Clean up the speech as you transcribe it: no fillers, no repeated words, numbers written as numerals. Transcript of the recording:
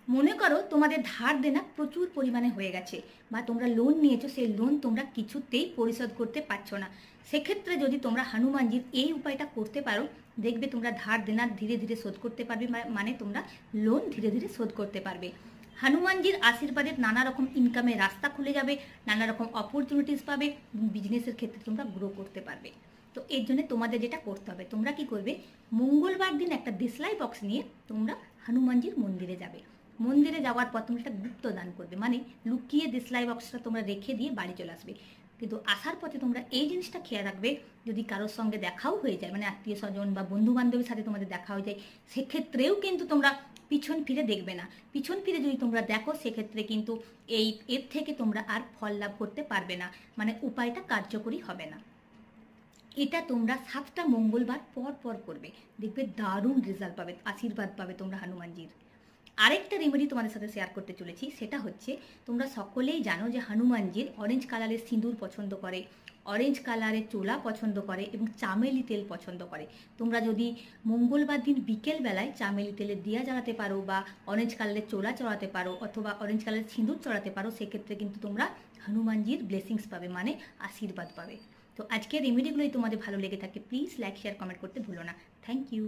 মনে করো তোমাদের ধার দেনা প্রচুর পরিমাণে হয়ে গেছে বা তোমরা লোন নিয়েছো, সেই লোন তোমরা কিছুতেই পরিশোধ করতে পারছো না। সেক্ষেত্রে যদি তোমরা হনুমানজির এই উপায়টা করতে পারো, দেখবে তোমরা ধার দেনা ধীরে ধীরে শোধ করতে পারবে, মানে তোমরা লোন ধীরে ধীরে শোধ করতে পারবে। হনুমানজির আশীর্বাদে নানা রকম ইনকামের রাস্তা খুলে যাবে, নানা রকম অপরচুনিটিস পাবে এবং বিজনেসের ক্ষেত্রে তোমরা গ্রো করতে পারবে। তো এর জন্য তোমাদের যেটা করতে হবে, তোমরা কি করবে, মঙ্গলবার দিন একটা দেশলাই বক্স নিয়ে তোমরা হনুমানজির মন্দিরে যাবে। মন্দিরে যাওয়ার পর তোমরা একটা গুপ্ত দান করবে, মানে লুকিয়ে দেশলাই বক্সটা তোমরা রেখে দিয়ে বাড়ি চলে আসবে। কিন্তু আসার পথে তোমরা এই জিনিসটা খেয়াল রাখবে, যদি কারোর সঙ্গে দেখাও হয়ে যায়, মানে আত্মীয় স্বজন বা বন্ধু বান্ধবের সাথে তোমাদের দেখা হয়ে যায়, সেক্ষেত্রেও কিন্তু তোমরা পিছন ফিরে দেখবে না। পিছন ফিরে যদি তোমরা দেখো, সেক্ষেত্রে কিন্তু এর থেকে তোমরা আর ফল লাভ করতে পারবে না, মানে উপায়টা কার্যকরী হবে না। এটা তোমরা 7টা মঙ্গলবার পর পর করবে, দেখবে দারুণ রেজাল্ট পাবে, আশীর্বাদ পাবে তোমরা হনুমানজির। আরেকটা রেমেডি তোমাদের সাথে শেয়ার করতে চলেছি, সেটা হচ্ছে, তোমরা সকলেই জানো যে হনুমানজির অরেঞ্জ কালারের সিঁদুর পছন্দ করে, অরেঞ্জ কালারের চোলা পছন্দ করে এবং চামেলি তেল পছন্দ করে। তোমরা যদি মঙ্গলবার দিন বিকেল বেলায় চামেলি তেলের দিয়া জ্বালাতে পারো বা অরেঞ্জ কালারের চোলা চড়াতে পারো অথবা অরেঞ্জ কালারের সিঁদুর চড়াতে পারো, সেক্ষেত্রে কিন্তু তোমরা হনুমানজির ব্লেসিংস পাবে, মানে আশীর্বাদ পাবে। তো আজকের রেমেডিগুলোই তোমাদের ভালো লেগে থাকে, প্লিজ লাইক শেয়ার কমেন্ট করতে ভুলো না। Thank you.